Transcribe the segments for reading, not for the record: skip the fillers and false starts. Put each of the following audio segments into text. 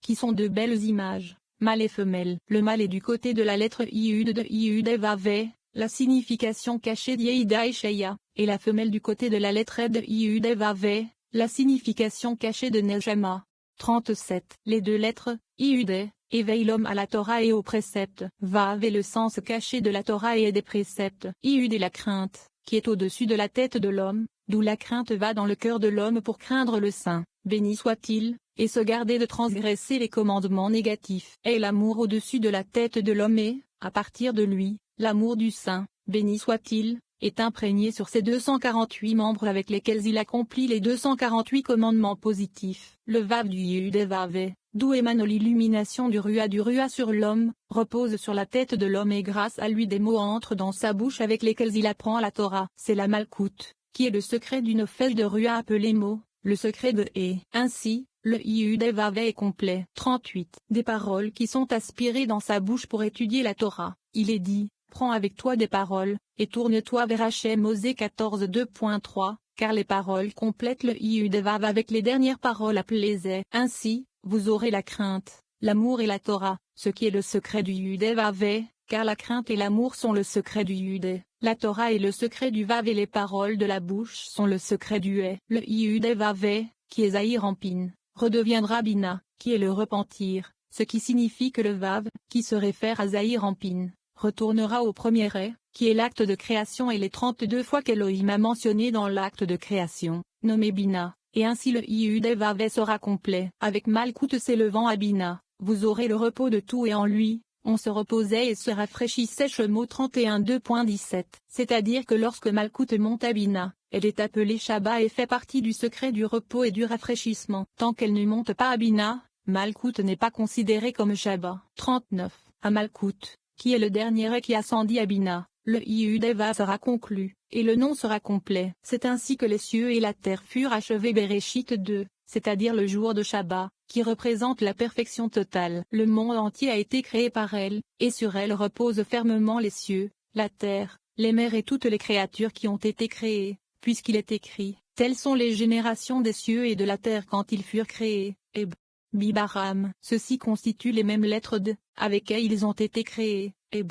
qui sont de belles images, mâle et femelle. Le mâle est du côté de la lettre Iud de Iud-Vav, la signification cachée d'Yeida et Sheya, et la femelle du côté de la lettre E de Iud-Vav, la signification cachée de Nejama. 37. Les deux lettres, Iud, éveillent l'homme à la Torah et aux préceptes. Vav est le sens caché de la Torah et des préceptes. Iud est la crainte, qui est au-dessus de la tête de l'homme, d'où la crainte va dans le cœur de l'homme pour craindre le Saint, béni soit-il, et se garder de transgresser les commandements négatifs. Et l'amour au-dessus de la tête de l'homme et, à partir de lui, l'amour du Saint, béni soit-il, est imprégné sur ses 248 membres avec lesquels il accomplit les 248 commandements positifs. Le Vav du Yud-Vav, d'où émane l'illumination du Ruah sur l'homme, repose sur la tête de l'homme et grâce à lui des mots entrent dans sa bouche avec lesquels il apprend la Torah. C'est la Malkout, qui est le secret d'une feuille de Ruah appelée mot, le secret de et. Ainsi, le Yud-Vav est complet. 38. Des paroles qui sont aspirées dans sa bouche pour étudier la Torah. Il est dit, prends avec toi des paroles, et tourne-toi vers Hachem. Osée 14 2.3, car les paroles complètent le Yud-Vav avec les dernières paroles appelées Zé. Ainsi, vous aurez la crainte, l'amour et la Torah, ce qui est le secret du Yud-Vav, car la crainte et l'amour sont le secret du Yud. La Torah est le secret du Vav et les paroles de la bouche sont le secret du Hé. Le Yud-Vav, qui est Zahir en Pin, redeviendra Bina, qui est le repentir, ce qui signifie que le Vav, qui se réfère à Zahir en Pin, retournera au premier Hé, qui est l'acte de création et les 32 fois qu'Elohim a mentionné dans l'acte de création, nommé Bina, et ainsi le Yud-Vav sera complet. Avec Malkout s'élevant à Bina, vous aurez le repos de tout et en lui, on se reposait et se rafraîchissait. Shemot 31 2.17. C'est-à-dire que lorsque Malkout monte à Bina, elle est appelée Shabbat et fait partie du secret du repos et du rafraîchissement. Tant qu'elle ne monte pas à Bina, Malkout n'est pas considérée comme Shabbat. 39. À Malkout, qui est le dernier qui ascendit à Bina, le Yud-Vav sera conclu, et le nom sera complet. C'est ainsi que les cieux et la terre furent achevés. Bereshit 2, c'est-à-dire le jour de Shabbat, qui représente la perfection totale. Le monde entier a été créé par elle, et sur elle reposent fermement les cieux, la terre, les mers et toutes les créatures qui ont été créées, puisqu'il est écrit, telles sont les générations des cieux et de la terre quand ils furent créés, et Bibaram. Ceux-ci constituent les mêmes lettres de, avec elles ils ont été créés, et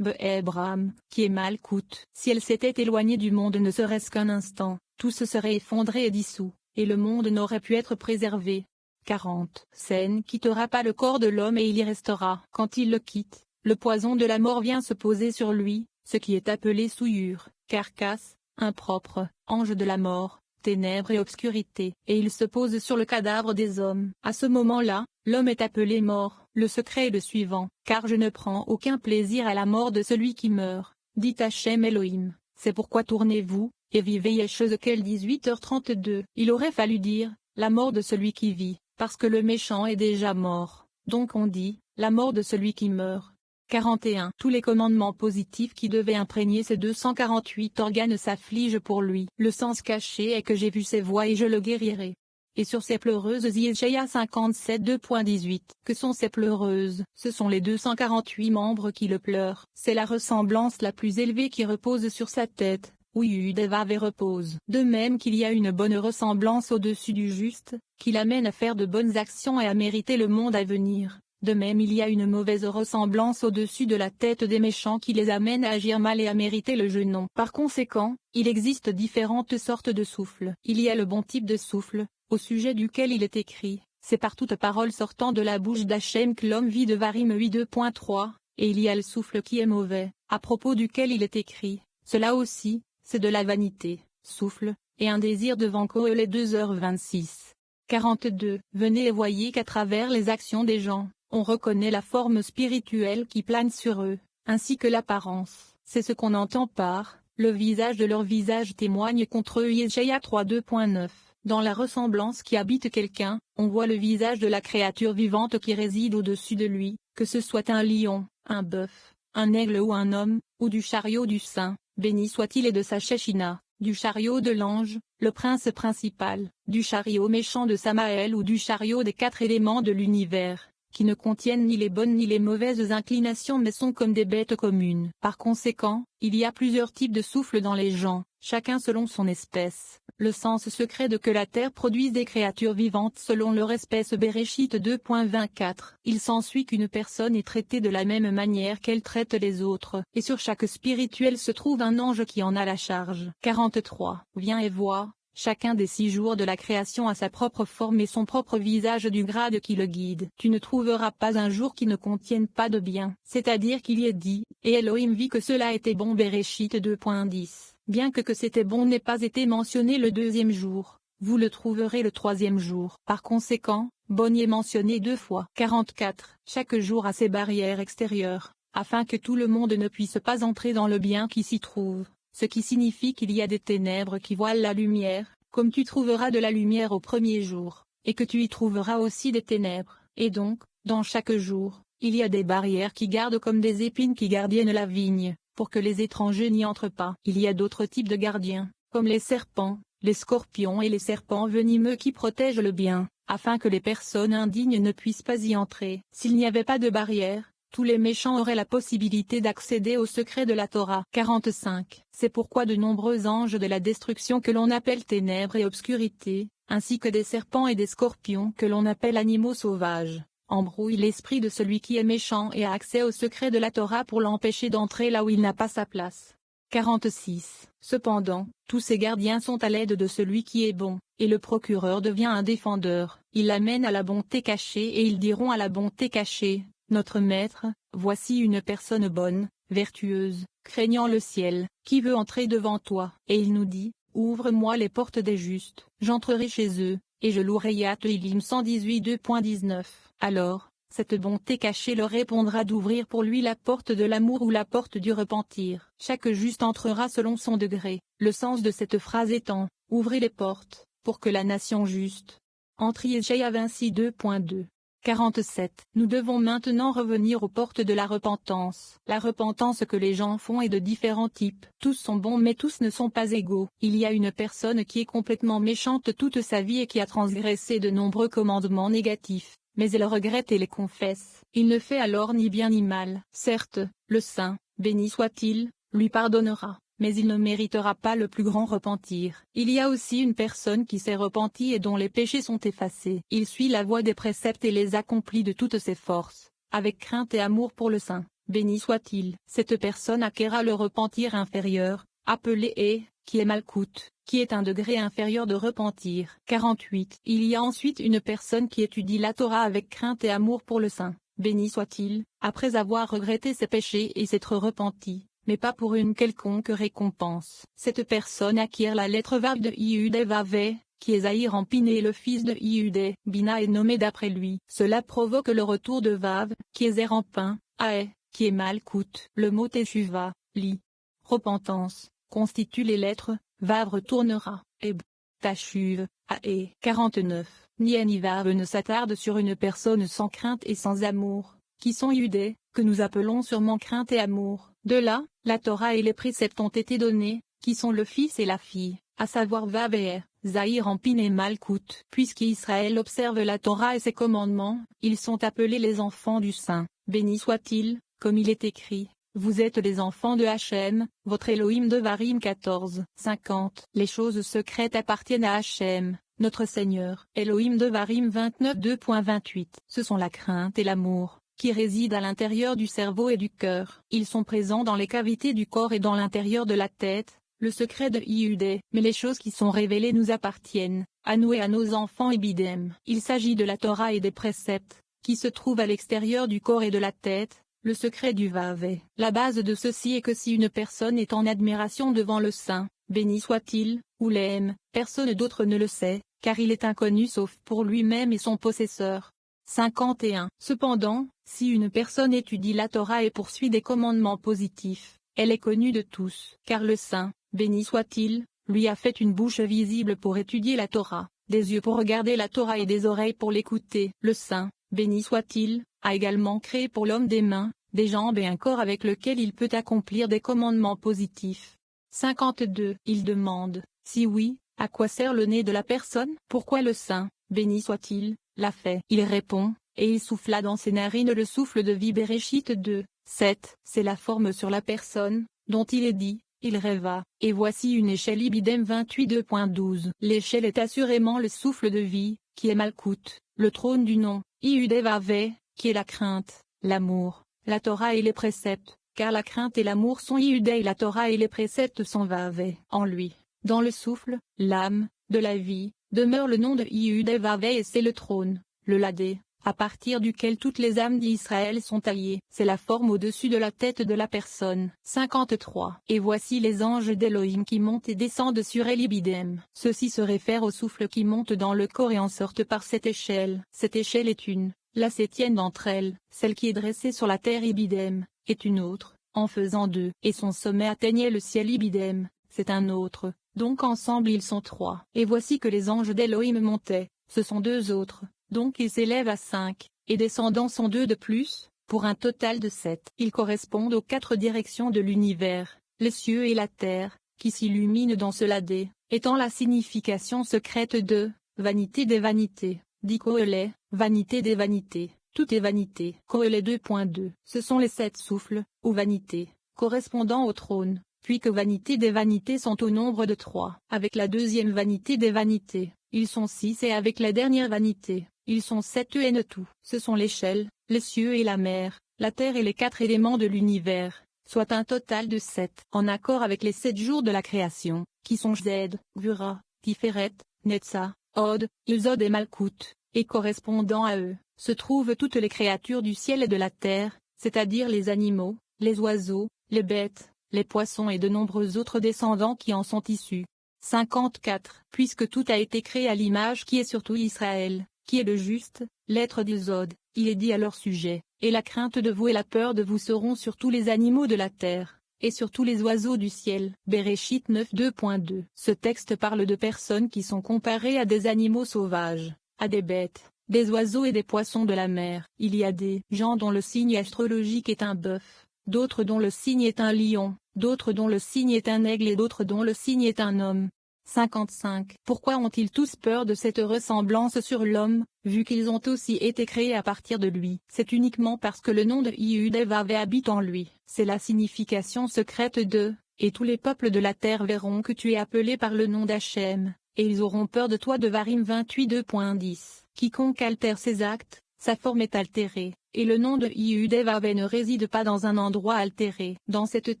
Ebram, qui est Malkout. Si elle s'était éloignée du monde ne serait-ce qu'un instant, tout se serait effondré et dissous, et le monde n'aurait pu être préservé. 40. Sen quittera pas le corps de l'homme et il y restera. Quand il le quitte, le poison de la mort vient se poser sur lui, ce qui est appelé souillure, carcasse, impropre, ange de la mort, ténèbres et obscurité, et il se pose sur le cadavre des hommes. À ce moment-là, l'homme est appelé mort. Le secret est le suivant, car je ne prends aucun plaisir à la mort de celui qui meurt, dit Hachem Elohim. C'est pourquoi tournez-vous, et vivez. Yeshézéchiel 18h32. Il aurait fallu dire, la mort de celui qui vit, parce que le méchant est déjà mort. Donc on dit, la mort de celui qui meurt. 41. Tous les commandements positifs qui devaient imprégner ces 248 organes s'affligent pour lui. Le sens caché est que j'ai vu ses voix et je le guérirai. Et sur ces pleureuses Yeshaïa 57 2.18. Que sont ces pleureuses? Ce sont les 248 membres qui le pleurent. C'est la ressemblance la plus élevée qui repose sur sa tête, où Yud-Vav repose. De même qu'il y a une bonne ressemblance au-dessus du juste, qui l'amène à faire de bonnes actions et à mériter le monde à venir. De même il y a une mauvaise ressemblance au-dessus de la tête des méchants qui les amène à agir mal et à mériter le jeûne. Par conséquent, il existe différentes sortes de souffles. Il y a le bon type de souffle, au sujet duquel il est écrit, c'est par toute parole sortant de la bouche d'Hachem que l'homme vit. De Varim 8 2.3, et il y a le souffle qui est mauvais, à propos duquel il est écrit, cela aussi, c'est de la vanité, souffle, et un désir devant Kohelet 2h26. 42. Venez et voyez qu'à travers les actions des gens, on reconnaît la forme spirituelle qui plane sur eux, ainsi que l'apparence. C'est ce qu'on entend par, le visage de leur visage témoigne contre eux. Yeshaïa 3 2.9. Dans la ressemblance qui habite quelqu'un, on voit le visage de la créature vivante qui réside au-dessus de lui, que ce soit un lion, un bœuf, un aigle ou un homme, ou du chariot du saint, béni soit-il, et de sa Shechina, du chariot de l'ange, le prince principal, du chariot méchant de Samaël ou du chariot des 4 éléments de l'univers. qui ne contiennent ni les bonnes ni les mauvaises inclinations mais sont comme des bêtes communes. Par conséquent, il y a plusieurs types de souffle dans les gens, chacun selon son espèce. Le sens secret de que la terre produise des créatures vivantes selon leur espèce Béréchit 2.24. Il s'ensuit qu'une personne est traitée de la même manière qu'elle traite les autres, et sur chaque spirituel se trouve un ange qui en a la charge. 43. Viens et vois. Chacun des 6 jours de la création a sa propre forme et son propre visage du grade qui le guide. Tu ne trouveras pas un jour qui ne contienne pas de bien. C'est-à-dire qu'il y est dit, et Elohim vit que cela était bon Béréchit 2.10. Bien que c'était bon n'ait pas été mentionné le 2e jour, vous le trouverez le 3e jour. Par conséquent, bon y est mentionné 2 fois. 44. Chaque jour a ses barrières extérieures, afin que tout le monde ne puisse pas entrer dans le bien qui s'y trouve. Ce qui signifie qu'il y a des ténèbres qui voilent la lumière, comme tu trouveras de la lumière au premier jour, et que tu y trouveras aussi des ténèbres. Et donc, dans chaque jour, il y a des barrières qui gardent comme des épines qui gardiennent la vigne, pour que les étrangers n'y entrent pas. Il y a d'autres types de gardiens, comme les serpents, les scorpions et les serpents venimeux qui protègent le bien, afin que les personnes indignes ne puissent pas y entrer. S'il n'y avait pas de barrière, tous les méchants auraient la possibilité d'accéder au secret de la Torah. 45. C'est pourquoi de nombreux anges de la destruction que l'on appelle ténèbres et obscurité, ainsi que des serpents et des scorpions que l'on appelle animaux sauvages, embrouillent l'esprit de celui qui est méchant et a accès au secret de la Torah pour l'empêcher d'entrer là où il n'a pas sa place. 46. Cependant, tous ces gardiens sont à l'aide de celui qui est bon, et le procureur devient un défendeur. Il l'amène à la bonté cachée et ils diront à la bonté cachée, notre maître, voici une personne bonne, vertueuse, craignant le ciel, qui veut entrer devant toi. Et il nous dit, ouvre-moi les portes des justes, j'entrerai chez eux, et je louerai Yat Ilim 118 2.19. Alors, cette bonté cachée leur répondra d'ouvrir pour lui la porte de l'amour ou la porte du repentir. Chaque juste entrera selon son degré. Le sens de cette phrase étant, ouvrez les portes, pour que la nation juste entre. Yeshaïa 26 2.2. 47. Nous devons maintenant revenir aux portes de la repentance. La repentance que les gens font est de différents types. Tous sont bons mais tous ne sont pas égaux. Il y a une personne qui est complètement méchante toute sa vie et qui a transgressé de nombreux commandements négatifs, mais elle regrette et les confesse. Il ne fait alors ni bien ni mal. Certes, le saint, béni soit-il, lui pardonnera, mais il ne méritera pas le plus grand repentir. Il y a aussi une personne qui s'est repentie et dont les péchés sont effacés. Il suit la voie des préceptes et les accomplit de toutes ses forces, avec crainte et amour pour le saint, béni soit-il. Cette personne acquérera le repentir inférieur, appelé qui est Malkout, qui est un degré inférieur de repentir. 48. Il y a ensuite une personne qui étudie la Torah avec crainte et amour pour le saint, béni soit-il, après avoir regretté ses péchés et s'être repenti, mais pas pour une quelconque récompense. Cette personne acquiert la lettre Vav de Yehudé Vavé, qui est Zahir en Piné et le fils de Yehudé, Bina est nommé d'après lui. Cela provoque le retour de Vav, qui est Zer en pain, Aé, qui est Malkout. Le mot Teshuva, li, repentance, constitue les lettres, Vav retournera, Eb, Tashuv, Aé. 49. Ni ni Vav ne s'attarde sur une personne sans crainte et sans amour, qui sont Yehudé, que nous appelons sûrement crainte et amour. De là, la Torah et les préceptes ont été donnés, qui sont le fils et la fille, à savoir Vav et Zahir en Pin et Malkout. Puisqu'Israël observe la Torah et ses commandements, ils sont appelés les enfants du Saint, béni soit-il, comme il est écrit. Vous êtes les enfants de Hachem, votre Elohim Devarim 14, 50. Les choses secrètes appartiennent à Hachem, notre Seigneur. Elohim Devarim 29 2.28. Ce sont la crainte et l'amour, qui résident à l'intérieur du cerveau et du cœur. Ils sont présents dans les cavités du corps et dans l'intérieur de la tête, le secret de Yehudé. Mais les choses qui sont révélées nous appartiennent, à nous et à nos enfants et bidem. Il s'agit de la Torah et des préceptes, qui se trouvent à l'extérieur du corps et de la tête, le secret du Vavé. La base de ceci est que si une personne est en admiration devant le Saint, béni soit-il, ou l'aime, personne d'autre ne le sait, car il est inconnu sauf pour lui-même et son possesseur. 51. Cependant, si une personne étudie la Torah et poursuit des commandements positifs, elle est connue de tous, car le Saint, béni soit-il, lui a fait une bouche visible pour étudier la Torah, des yeux pour regarder la Torah et des oreilles pour l'écouter. Le Saint, béni soit-il, a également créé pour l'homme des mains, des jambes et un corps avec lequel il peut accomplir des commandements positifs. 52. Il demande, si oui, à quoi sert le nez de la personne? Pourquoi le Saint, béni soit-il, l'a fait? Il répond, et il souffla dans ses narines le souffle de vie. Béréchit 2, 7. C'est la forme sur la personne, dont il est dit, il rêva, et voici une échelle. Ibidem 28 2.12. L'échelle est assurément le souffle de vie, qui est Malkout, le trône du nom, Iudevave, qui est la crainte, l'amour, la Torah et les préceptes, car la crainte et l'amour sont Iudé et la Torah et les préceptes sont Vave. En lui, dans le souffle, l'âme, de la vie, demeure le nom de Iudevave et c'est le trône, le Ladé, à partir duquel toutes les âmes d'Israël sont taillées. C'est la forme au-dessus de la tête de la personne. 53. Et voici les anges d'Élohim qui montent et descendent sur Elibidem. Ceci se réfère au souffle qui monte dans le corps et en sortent par cette échelle. Cette échelle est une, la septième d'entre elles, celle qui est dressée sur la terre. Ibidem, est une autre, en faisant deux. Et son sommet atteignait le ciel. Ibidem, c'est un autre, donc ensemble ils sont trois. Et voici que les anges d'Élohim montaient, ce sont deux autres. Donc ils s'élèvent à 5, et descendants sont 2 de plus, pour un total de 7. Ils correspondent aux 4 directions de l'univers, les cieux et la terre, qui s'illuminent dans ce Ladé, étant la signification secrète de « vanité des vanités », dit Kohelet, « vanité des vanités », tout est vanité. Kohelet 2.2. Ce sont les 7 souffles, ou vanités, correspondant au trône, puis que vanité des vanités sont au nombre de 3. Avec la deuxième vanité des vanités, ils sont 6 et avec la dernière vanité, ils sont 7 en tout. Ce sont l'échelle, les cieux et la mer, la terre et les 4 éléments de l'univers, soit un total de 7. En accord avec les 7 jours de la création, qui sont Zed, Gvura, Tiferet, Netza, Od, Ilzod et Malkout, et correspondant à eux, se trouvent toutes les créatures du ciel et de la terre, c'est-à-dire les animaux, les oiseaux, les bêtes, les poissons et de nombreux autres descendants qui en sont issus. 54. Puisque tout a été créé à l'image qui est surtout Israël, qui est le juste, l'être d'Ilzod, il est dit à leur sujet, et la crainte de vous et la peur de vous seront sur tous les animaux de la terre, et sur tous les oiseaux du ciel. Béréchit 9 2.2. Ce texte parle de personnes qui sont comparées à des animaux sauvages, à des bêtes, des oiseaux et des poissons de la mer. Il y a des gens dont le signe astrologique est un bœuf, d'autres dont le signe est un lion, d'autres dont le signe est un aigle et d'autres dont le signe est un homme. 55. Pourquoi ont-ils tous peur de cette ressemblance sur l'homme, vu qu'ils ont aussi été créés à partir de lui? C'est uniquement parce que le nom de Iudevave habite en lui. C'est la signification secrète de « Et tous les peuples de la terre verront que tu es appelé par le nom d'Hachem, et ils auront peur de toi » de Varim 28 2.10. Quiconque altère ses actes, sa forme est altérée, et le nom de Iudevave ne réside pas dans un endroit altéré. Dans cette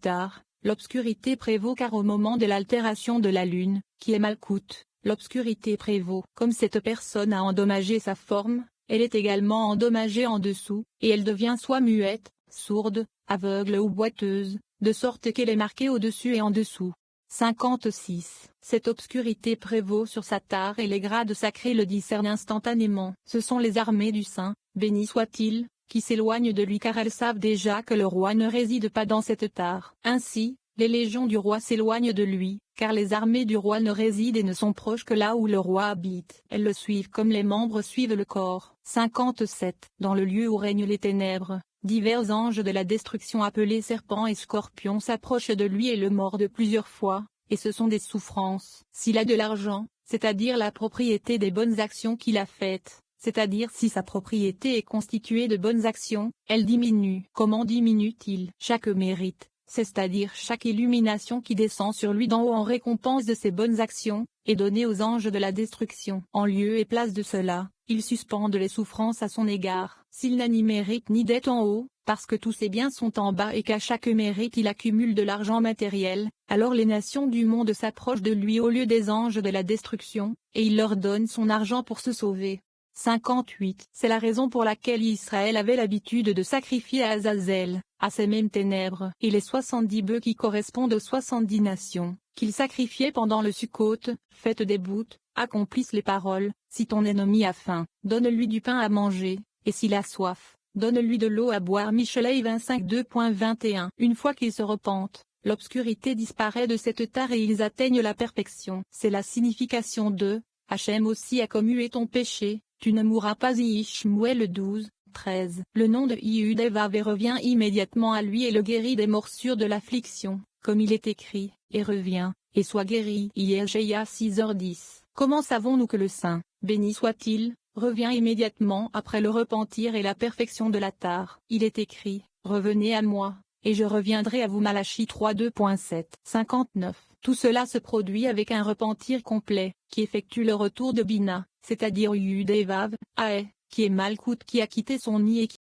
tare, l'obscurité prévaut car au moment de l'altération de la lune, qui est Malkout, l'obscurité prévaut. Comme cette personne a endommagé sa forme, elle est également endommagée en dessous, et elle devient soit muette, sourde, aveugle ou boiteuse, de sorte qu'elle est marquée au-dessus et en dessous. 56. Cette obscurité prévaut sur sa tare et les grades sacrés le discernent instantanément. Ce sont les armées du Saint, béni soit-il, qui s'éloignent de lui car elles savent déjà que le roi ne réside pas dans cette tare. Ainsi, les légions du roi s'éloignent de lui, car les armées du roi ne résident et ne sont proches que là où le roi habite. Elles le suivent comme les membres suivent le corps. 57. Dans le lieu où règnent les ténèbres, divers anges de la destruction appelés serpents et scorpions s'approchent de lui et le mordent plusieurs fois, et ce sont des souffrances. S'il a de l'argent, c'est-à-dire la propriété des bonnes actions qu'il a faites, c'est-à-dire si sa propriété est constituée de bonnes actions, elle diminue. Comment diminue-t-il? Chaque mérite, c'est-à-dire chaque illumination qui descend sur lui d'en haut en récompense de ses bonnes actions, est donnée aux anges de la destruction. En lieu et place de cela, ils suspendent les souffrances à son égard. S'il n'a ni mérite ni dette en haut, parce que tous ses biens sont en bas et qu'à chaque mérite il accumule de l'argent matériel, alors les nations du monde s'approchent de lui au lieu des anges de la destruction, et il leur donne son argent pour se sauver. 58. C'est la raison pour laquelle Israël avait l'habitude de sacrifier à Azazel, à ces mêmes ténèbres, et les 70 bœufs qui correspondent aux 70 nations, qu'il sacrifiait pendant le Sukkot, fête des bouts, accomplissent les paroles, si ton ennemi a faim, donne-lui du pain à manger, et s'il a soif, donne-lui de l'eau à boire. Michelet 25 2.21. Une fois qu'ils se repentent, l'obscurité disparaît de cette tare et ils atteignent la perfection. C'est la signification de « Hachem aussi a commué ton péché, tu ne mourras pas » Ishmuel 12, 13. Le nom de Iudevave revient immédiatement à lui et le guérit des morsures de l'affliction, comme il est écrit, et revient, et soit guéri. Yeshaïa 6h10. Comment savons-nous que le Saint, béni soit-il, revient immédiatement après le repentir et la perfection de la tare. Il est écrit, revenez à moi, et je reviendrai à vous. Malachie 3 2.7. 59. Tout cela se produit avec un repentir complet, qui effectue le retour de Bina, c'est-à-dire Yud et Vav, Ae, qui est Malkout qui a quitté son nid et qui